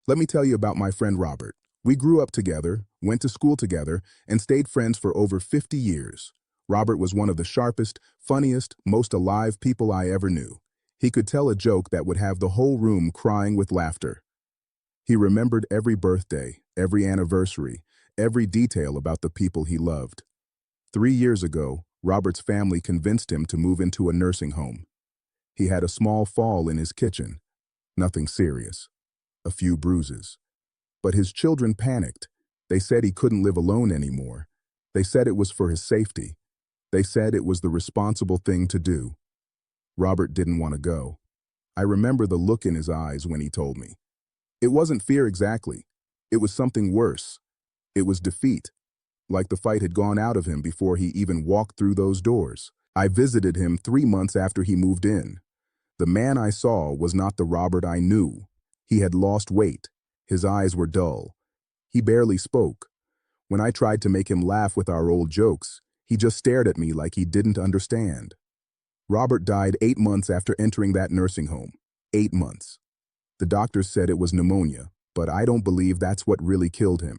Let me tell you about my friend Robert. We grew up together, went to school together, and stayed friends for over 50 years. Robert was one of the sharpest, funniest, most alive people I ever knew. He could tell a joke that would have the whole room crying with laughter. He remembered every birthday, every anniversary, every detail about the people he loved. 3 years ago, Robert's family convinced him to move into a nursing home. He had a small fall in his kitchen. Nothing serious. A few bruises. But his children panicked. They said he couldn't live alone anymore. They said it was for his safety. They said it was the responsible thing to do. Robert didn't want to go. I remember the look in his eyes when he told me. It wasn't fear exactly. It was something worse. It was defeat, like the fight had gone out of him before he even walked through those doors. I visited him 3 months after he moved in. The man I saw was not the Robert I knew. He had lost weight. His eyes were dull. He barely spoke. When I tried to make him laugh with our old jokes, he just stared at me like he didn't understand. Robert died 8 months after entering that nursing home. 8 months. The doctors said it was pneumonia, but I don't believe that's what really killed him.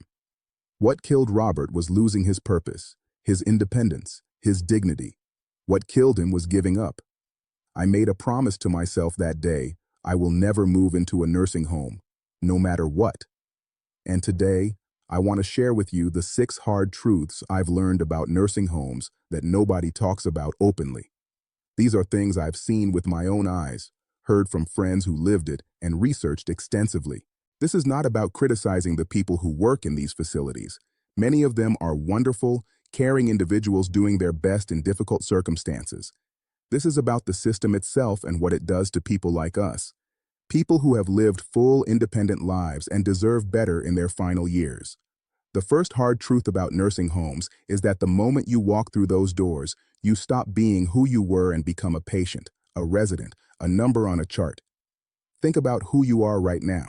What killed Robert was losing his purpose, his independence, his dignity. What killed him was giving up. I made a promise to myself that day: I will never move into a nursing home, no matter what. And today, I want to share with you the 6 hard truths I've learned about nursing homes that nobody talks about openly. These are things I've seen with my own eyes, heard from friends who lived it, and researched extensively. This is not about criticizing the people who work in these facilities. Many of them are wonderful, caring individuals doing their best in difficult circumstances. This is about the system itself and what it does to people like us. People who have lived full, independent lives and deserve better in their final years. The first hard truth about nursing homes is that the moment you walk through those doors, you stop being who you were and become a patient, a resident, a number on a chart. Think about who you are right now.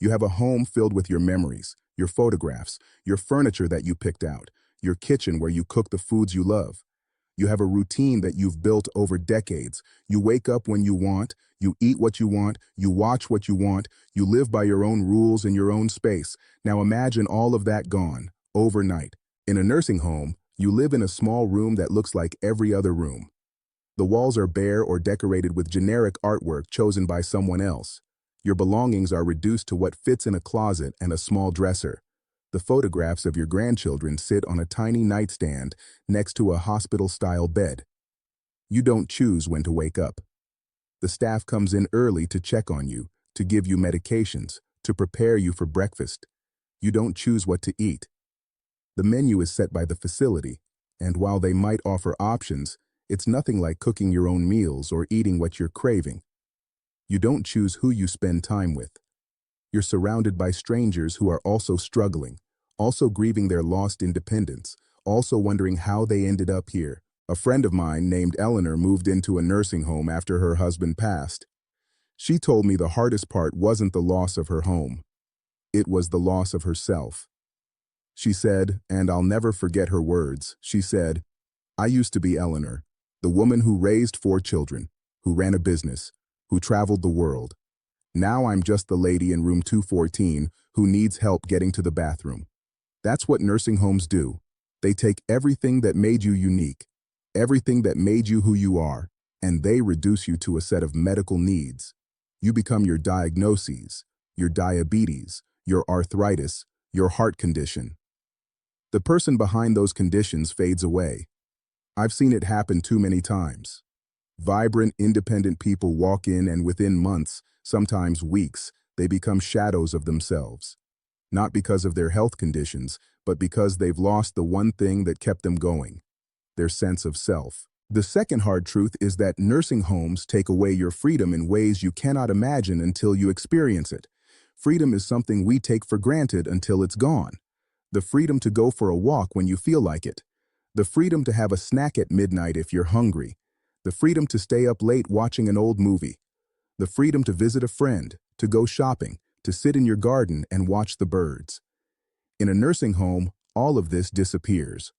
You have a home filled with your memories, your photographs, your furniture that you picked out, your kitchen where you cook the foods you love. You have a routine that you've built over decades. You wake up when you want, you eat what you want, you watch what you want, you live by your own rules in your own space. Now imagine all of that gone, overnight. In a nursing home, you live in a small room that looks like every other room. The walls are bare or decorated with generic artwork chosen by someone else. Your belongings are reduced to what fits in a closet and a small dresser. The photographs of your grandchildren sit on a tiny nightstand next to a hospital-style bed. You don't choose when to wake up. The staff comes in early to check on you, to give you medications, to prepare you for breakfast. You don't choose what to eat. The menu is set by the facility, and while they might offer options, it's nothing like cooking your own meals or eating what you're craving. You don't choose who you spend time with. You're surrounded by strangers who are also struggling, also grieving their lost independence, also wondering how they ended up here. A friend of mine named Eleanor moved into a nursing home after her husband passed. She told me the hardest part wasn't the loss of her home. It was the loss of herself. She said, and I'll never forget her words, she said, "I used to be Eleanor, the woman who raised 4 children, who ran a business, who traveled the world. Now I'm just the lady in room 214 who needs help getting to the bathroom." That's what nursing homes do. They take everything that made you unique, everything that made you who you are, and they reduce you to a set of medical needs. You become your diagnoses, your diabetes, your arthritis, your heart condition. The person behind those conditions fades away. I've seen it happen too many times. Vibrant, independent people walk in and within months, sometimes weeks, they become shadows of themselves. Not because of their health conditions, but because they've lost the one thing that kept them going: their sense of self. The second hard truth is that nursing homes take away your freedom in ways you cannot imagine until you experience it. Freedom is something we take for granted until it's gone. The freedom to go for a walk when you feel like it. The freedom to have a snack at midnight if you're hungry. The freedom to stay up late watching an old movie. The freedom to visit a friend, to go shopping, to sit in your garden and watch the birds. In a nursing home, all of this disappears.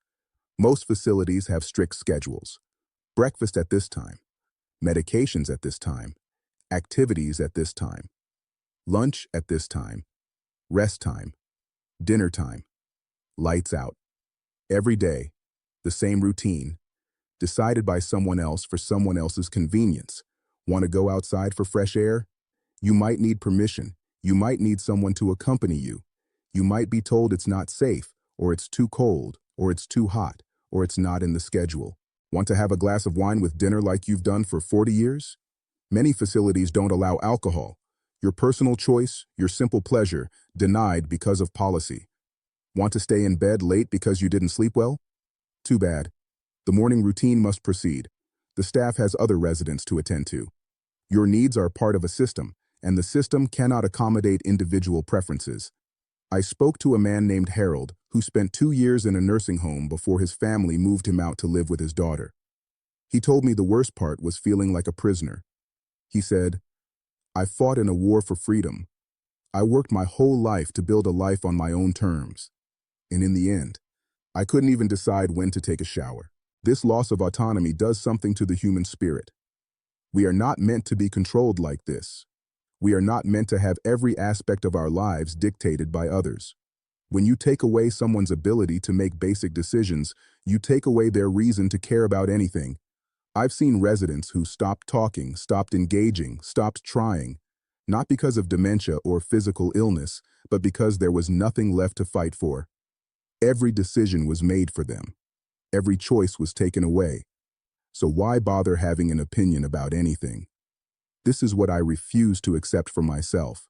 Most facilities have strict schedules. Breakfast at this time, medications at this time, activities at this time, lunch at this time, Rest time, dinner time, lights out. Every day, the same routine, decided by someone else for someone else's convenience. Want to go outside for fresh air? You might need permission. You might need someone to accompany you. You might be told it's not safe, or it's too cold, or it's too hot, or it's not in the schedule. Want to have a glass of wine with dinner like you've done for 40 years? Many facilities don't allow alcohol. Your personal choice, your simple pleasure, denied because of policy. Want to stay in bed late because you didn't sleep well? Too bad. The morning routine must proceed. The staff has other residents to attend to. Your needs are part of a system, and the system cannot accommodate individual preferences. I spoke to a man named Harold, who spent 2 years in a nursing home before his family moved him out to live with his daughter. He told me the worst part was feeling like a prisoner. He said, "I fought in a war for freedom. I worked my whole life to build a life on my own terms. And in the end, I couldn't even decide when to take a shower." This loss of autonomy does something to the human spirit. We are not meant to be controlled like this. We are not meant to have every aspect of our lives dictated by others. When you take away someone's ability to make basic decisions, you take away their reason to care about anything. I've seen residents who stopped talking, stopped engaging, stopped trying, not because of dementia or physical illness, but because there was nothing left to fight for. Every decision was made for them. Every choice was taken away. So why bother having an opinion about anything? This is what I refuse to accept for myself.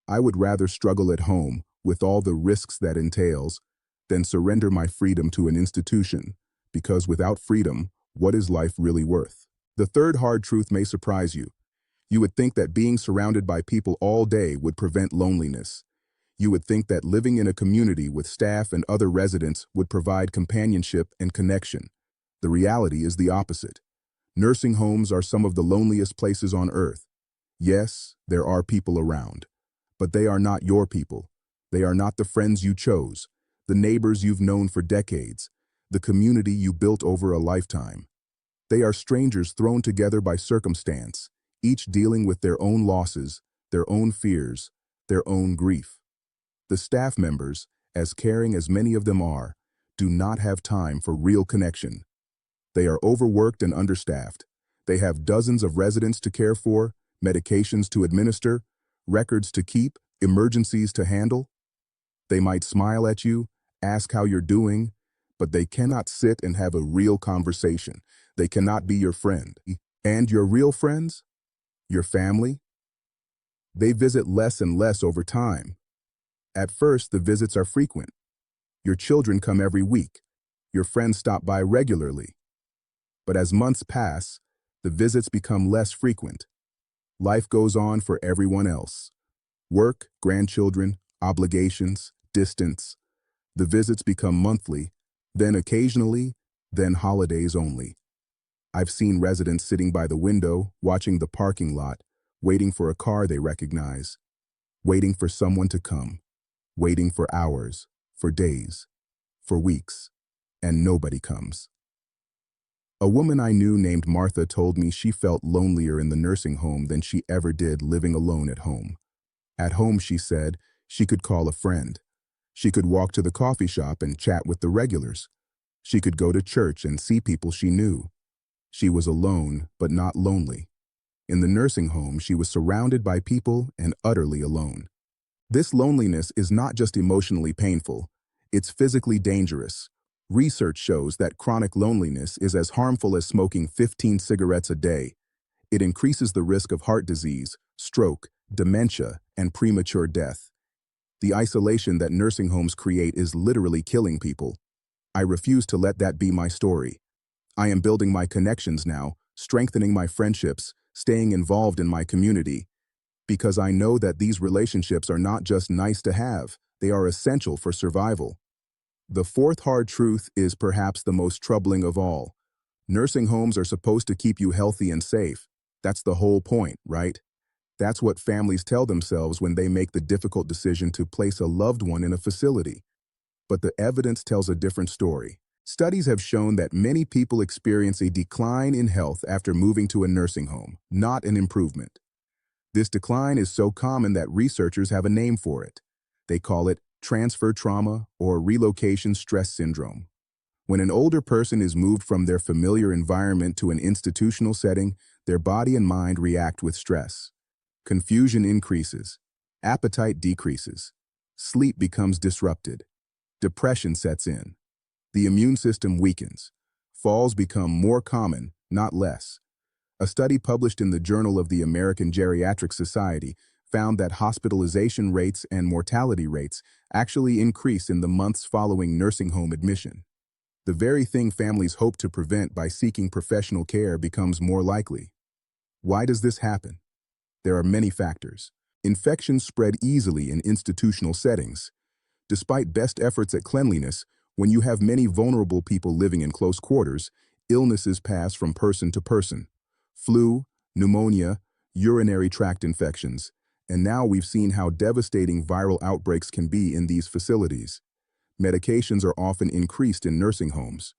I would rather struggle at home, with all the risks that entails, than surrender my freedom to an institution, because without freedom, what is life really worth? The third hard truth may surprise you. You would think that being surrounded by people all day would prevent loneliness. You would think that living in a community with staff and other residents would provide companionship and connection. The reality is the opposite. Nursing homes are some of the loneliest places on earth. Yes, there are people around, but they are not your people. They are not the friends you chose, the neighbors you've known for decades, the community you built over a lifetime. They are strangers thrown together by circumstance, each dealing with their own losses, their own fears, their own grief. The staff members, as caring as many of them are, do not have time for real connection. They are overworked and understaffed. They have dozens of residents to care for, medications to administer, records to keep, emergencies to handle. They might smile at you, ask how you're doing, but they cannot sit and have a real conversation. They cannot be your friend. And your real friends? Your family? They visit less and less over time. At first, the visits are frequent. Your children come every week. Your friends stop by regularly. But as months pass, the visits become less frequent. Life goes on for everyone else. Work, grandchildren, obligations, distance. The visits become monthly, then occasionally, then holidays only. I've seen residents sitting by the window, watching the parking lot, waiting for a car they recognize, waiting for someone to come, waiting for hours, for days, for weeks, and nobody comes. A woman I knew named Martha told me she felt lonelier in the nursing home than she ever did living alone at home. At home, she said, she could call a friend. She could walk to the coffee shop and chat with the regulars. She could go to church and see people she knew. She was alone, but not lonely. In the nursing home, she was surrounded by people and utterly alone. This loneliness is not just emotionally painful, it's physically dangerous. Research shows that chronic loneliness is as harmful as smoking 15 cigarettes a day. It increases the risk of heart disease, stroke, dementia, and premature death. The isolation that nursing homes create is literally killing people. I refuse to let that be my story. I am building my connections now, strengthening my friendships, staying involved in my community. Because I know that these relationships are not just nice to have, they are essential for survival. The fourth hard truth is perhaps the most troubling of all. Nursing homes are supposed to keep you healthy and safe. That's the whole point, right? That's what families tell themselves when they make the difficult decision to place a loved one in a facility. But the evidence tells a different story. Studies have shown that many people experience a decline in health after moving to a nursing home, not an improvement. This decline is so common that researchers have a name for it: They call it transfer trauma or relocation stress syndrome. When an older person is moved from their familiar environment to an institutional setting, their body and mind react with stress. Confusion increases, appetite decreases, sleep becomes disrupted, depression sets in, the immune system weakens, falls become more common, not less. A study published in the Journal of the American Geriatric Society found that hospitalization rates and mortality rates actually increase in the months following nursing home admission. The very thing families hope to prevent by seeking professional care becomes more likely. Why does this happen? There are many factors. Infections spread easily in institutional settings. Despite best efforts at cleanliness, when you have many vulnerable people living in close quarters, illnesses pass from person to person. Flu, pneumonia, urinary tract infections, and now we've seen how devastating viral outbreaks can be in these facilities. Medications are often increased in nursing homes.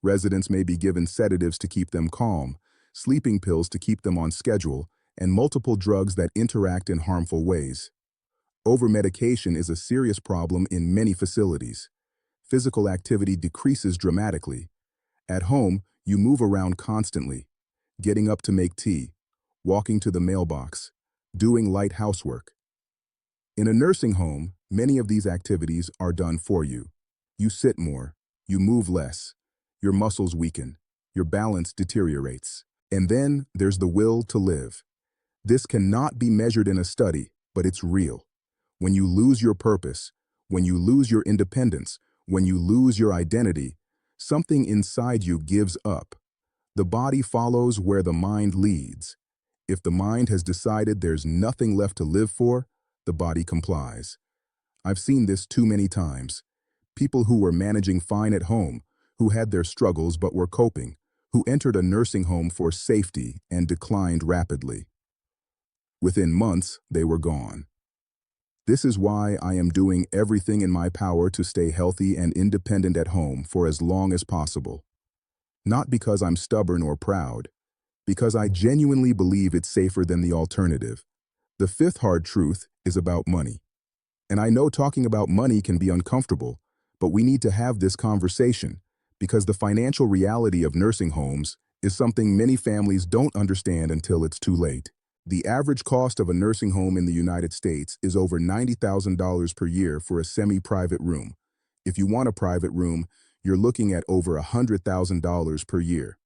Residents may be given sedatives to keep them calm, sleeping pills to keep them on schedule, and multiple drugs that interact in harmful ways. Over-medication is a serious problem in many facilities. Physical activity decreases dramatically. At home, you move around constantly, getting up to make tea, walking to the mailbox, doing light housework. In a nursing home, many of these activities are done for you. You sit more, you move less, your muscles weaken, your balance deteriorates. And then there's the will to live. This cannot be measured in a study, but it's real. When you lose your purpose, when you lose your independence, when you lose your identity, something inside you gives up. The body follows where the mind leads. If the mind has decided there's nothing left to live for, the body complies. I've seen this too many times. People who were managing fine at home, who had their struggles but were coping, who entered a nursing home for safety and declined rapidly. Within months, they were gone. This is why I am doing everything in my power to stay healthy and independent at home for as long as possible. Not because I'm stubborn or proud, because I genuinely believe it's safer than the alternative. The fifth hard truth is about money. And I know talking about money can be uncomfortable, but we need to have this conversation because the financial reality of nursing homes is something many families don't understand until it's too late. The average cost of a nursing home in the United States is over $90,000 per year for a semi-private room. If you want a private room, you're looking at over $100,000 per year.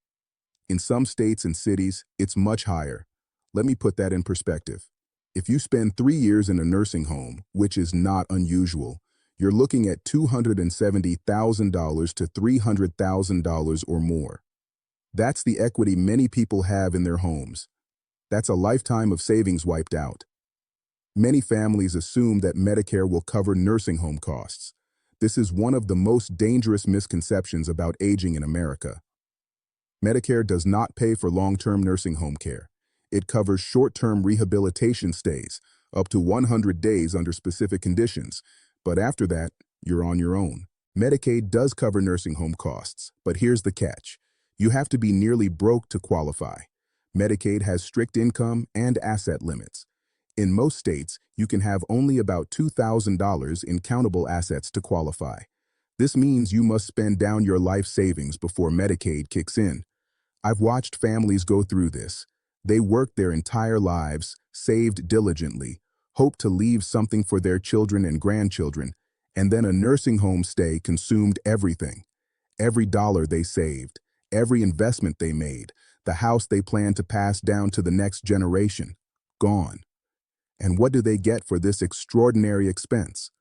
In some states and cities, it's much higher. Let me put that in perspective. If you spend 3 years in a nursing home, which is not unusual, you're looking at $270,000 to $300,000 or more. That's the equity many people have in their homes. That's a lifetime of savings wiped out. Many families assume that Medicare will cover nursing home costs. This is one of the most dangerous misconceptions about aging in America. Medicare does not pay for long-term nursing home care. It covers short-term rehabilitation stays, up to 100 days under specific conditions, but after that, you're on your own. Medicaid does cover nursing home costs, but here's the catch. You have to be nearly broke to qualify. Medicaid has strict income and asset limits. In most states, you can have only about $2,000 in countable assets to qualify. This means you must spend down your life savings before Medicaid kicks in. I've watched families go through this. They worked their entire lives, saved diligently, hoped to leave something for their children and grandchildren, and then a nursing home stay consumed everything. Every dollar they saved, every investment they made, the house they planned to pass down to the next generation, gone. And what do they get for this extraordinary expense?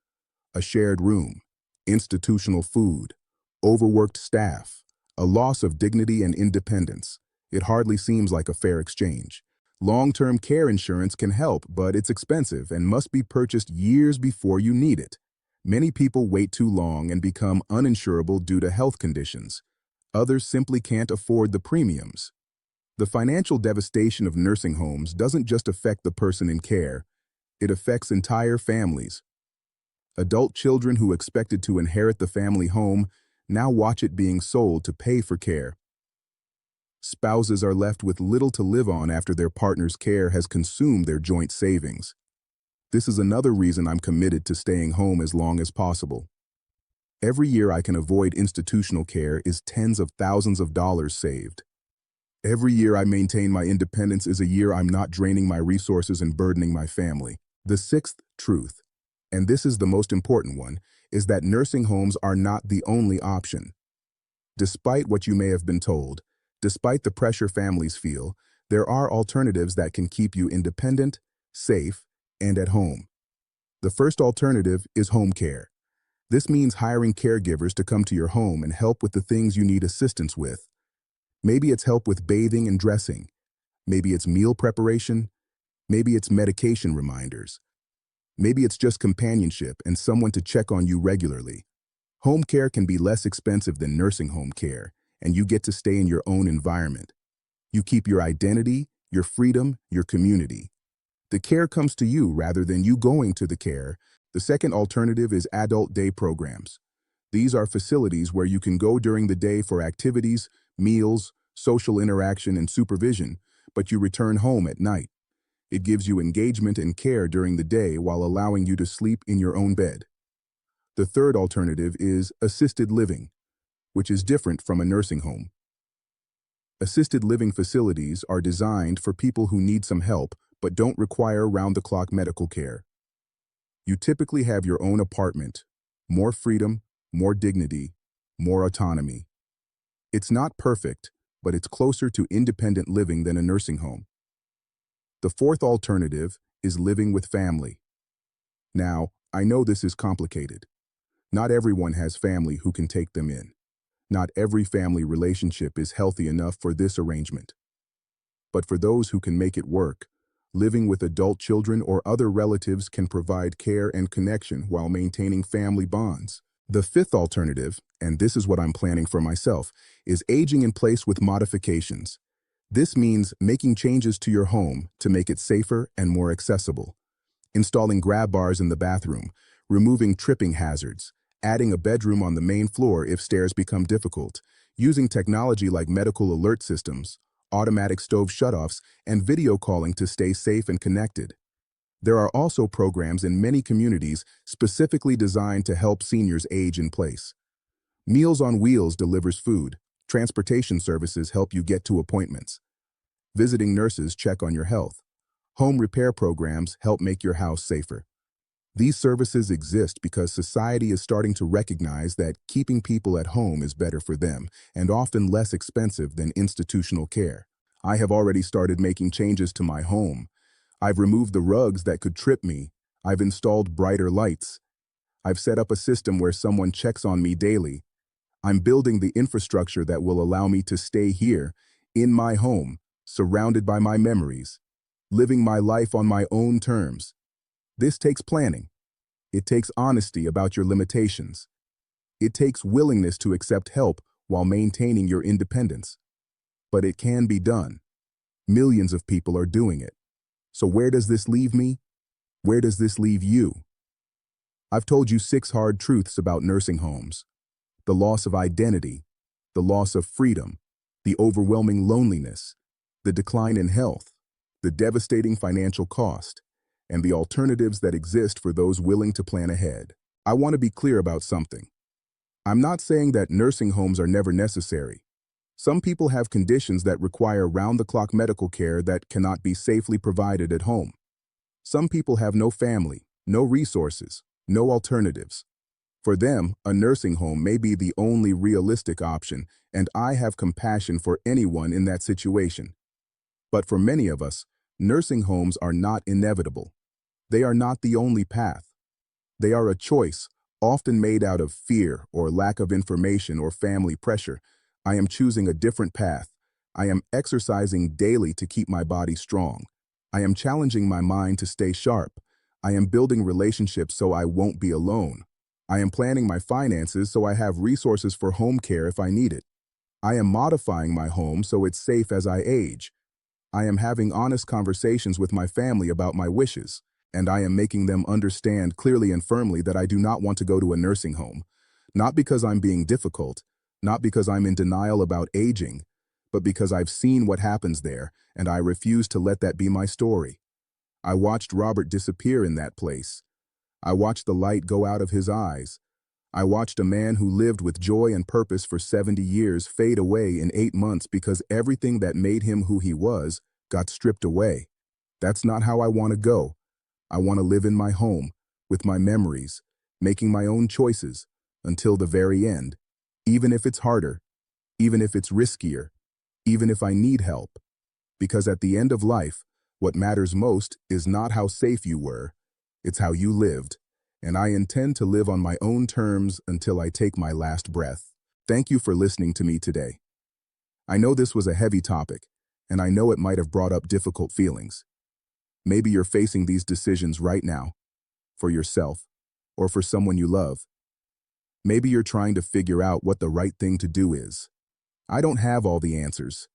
A shared room, institutional food, overworked staff, a loss of dignity and independence. It hardly seems like a fair exchange. Long-term care insurance can help, but it's expensive and must be purchased years before you need it. Many people wait too long and become uninsurable due to health conditions. Others simply can't afford the premiums. The financial devastation of nursing homes doesn't just affect the person in care, it affects entire families. Adult children who expected to inherit the family home now watch it being sold to pay for care. Spouses are left with little to live on after their partner's care has consumed their joint savings. This is another reason I'm committed to staying home as long as possible. Every year I can avoid institutional care is tens of thousands of dollars saved. Every year I maintain my independence is a year I'm not draining my resources and burdening my family. The sixth truth, and this is the most important one, is that nursing homes are not the only option. Despite what you may have been told, despite the pressure families feel, there are alternatives that can keep you independent, safe, and at home. The first alternative is home care. This means hiring caregivers to come to your home and help with the things you need assistance with. Maybe it's help with bathing and dressing. Maybe it's meal preparation. Maybe it's medication reminders. Maybe it's just companionship and someone to check on you regularly. Home care can be less expensive than nursing home care, and you get to stay in your own environment. You keep your identity, your freedom, your community. The care comes to you rather than you going to the care. The second alternative is adult day programs. These are facilities where you can go during the day for activities, meals, social interaction, and supervision, but you return home at night. It gives you engagement and care during the day while allowing you to sleep in your own bed. The third alternative is assisted living, which is different from a nursing home. Assisted living facilities are designed for people who need some help but don't require round-the-clock medical care. You typically have your own apartment, more freedom, more dignity, more autonomy. It's not perfect, but it's closer to independent living than a nursing home. The fourth alternative is living with family. Now, I know this is complicated. Not everyone has family who can take them in. Not every family relationship is healthy enough for this arrangement. But for those who can make it work, living with adult children or other relatives can provide care and connection while maintaining family bonds. The fifth alternative, and this is what I'm planning for myself, is aging in place with modifications. This means making changes to your home to make it safer and more accessible. Installing grab bars in the bathroom, removing tripping hazards, adding a bedroom on the main floor if stairs become difficult, using technology like medical alert systems, automatic stove shutoffs, and video calling to stay safe and connected. There are also programs in many communities specifically designed to help seniors age in place. Meals on Wheels delivers food. Transportation services help you get to appointments. Visiting nurses check on your health. Home repair programs help make your house safer. These services exist because society is starting to recognize that keeping people at home is better for them and often less expensive than institutional care. I have already started making changes to my home. I've removed the rugs that could trip me. I've installed brighter lights. I've set up a system where someone checks on me daily. I'm building the infrastructure that will allow me to stay here, in my home, surrounded by my memories, living my life on my own terms. This takes planning. It takes honesty about your limitations. It takes willingness to accept help while maintaining your independence. But it can be done. Millions of people are doing it. So where does this leave me? Where does this leave you? I've told you 6 hard truths about nursing homes. The loss of identity, the loss of freedom, the overwhelming loneliness, the decline in health, the devastating financial cost, and the alternatives that exist for those willing to plan ahead. I want to be clear about something. I'm not saying that nursing homes are never necessary. Some people have conditions that require round-the-clock medical care that cannot be safely provided at home. Some people have no family, no resources, no alternatives. For them, a nursing home may be the only realistic option, and I have compassion for anyone in that situation. But for many of us, nursing homes are not inevitable. They are not the only path. They are a choice, often made out of fear or lack of information or family pressure. I am choosing a different path. I am exercising daily to keep my body strong. I am challenging my mind to stay sharp. I am building relationships so I won't be alone. I am planning my finances so I have resources for home care if I need it. I am modifying my home so it's safe as I age. I am having honest conversations with my family about my wishes, and I am making them understand clearly and firmly that I do not want to go to a nursing home. Not because I'm being difficult, not because I'm in denial about aging, but because I've seen what happens there, and I refuse to let that be my story. I watched Robert disappear in that place. I watched the light go out of his eyes. I watched a man who lived with joy and purpose for 70 years fade away in 8 months because everything that made him who he was got stripped away. That's not how I want to go. I want to live in my home, with my memories, making my own choices, until the very end. Even if it's harder, even if it's riskier, even if I need help. Because at the end of life, what matters most is not how safe you were, it's how you lived. And I intend to live on my own terms until I take my last breath. Thank you for listening to me today. I know this was a heavy topic, and I know it might have brought up difficult feelings. Maybe you're facing these decisions right now, for yourself, or for someone you love. Maybe you're trying to figure out what the right thing to do is. I don't have all the answers.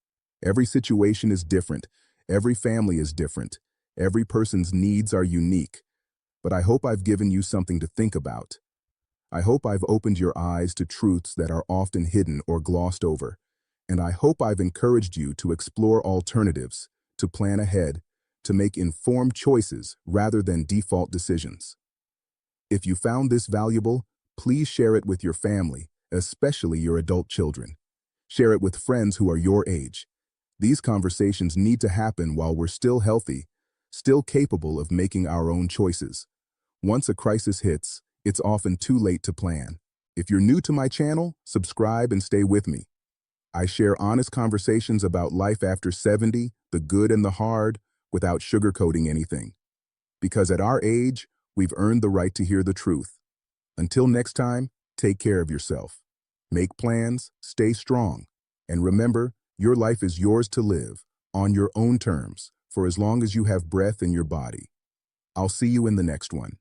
Every situation is different. Every family is different. Every person's needs are unique. But I hope I've given you something to think about. I hope I've opened your eyes to truths that are often hidden or glossed over. And I hope I've encouraged you to explore alternatives, to plan ahead, to make informed choices rather than default decisions. If you found this valuable, please share it with your family, especially your adult children. Share it with friends who are your age. These conversations need to happen while we're still healthy, still capable of making our own choices. Once a crisis hits, it's often too late to plan. If you're new to my channel, subscribe and stay with me. I share honest conversations about life after 70, the good and the hard, without sugarcoating anything. Because at our age, we've earned the right to hear the truth. Until next time, take care of yourself. Make plans, stay strong, and remember, your life is yours to live, on your own terms, for as long as you have breath in your body. I'll see you in the next one.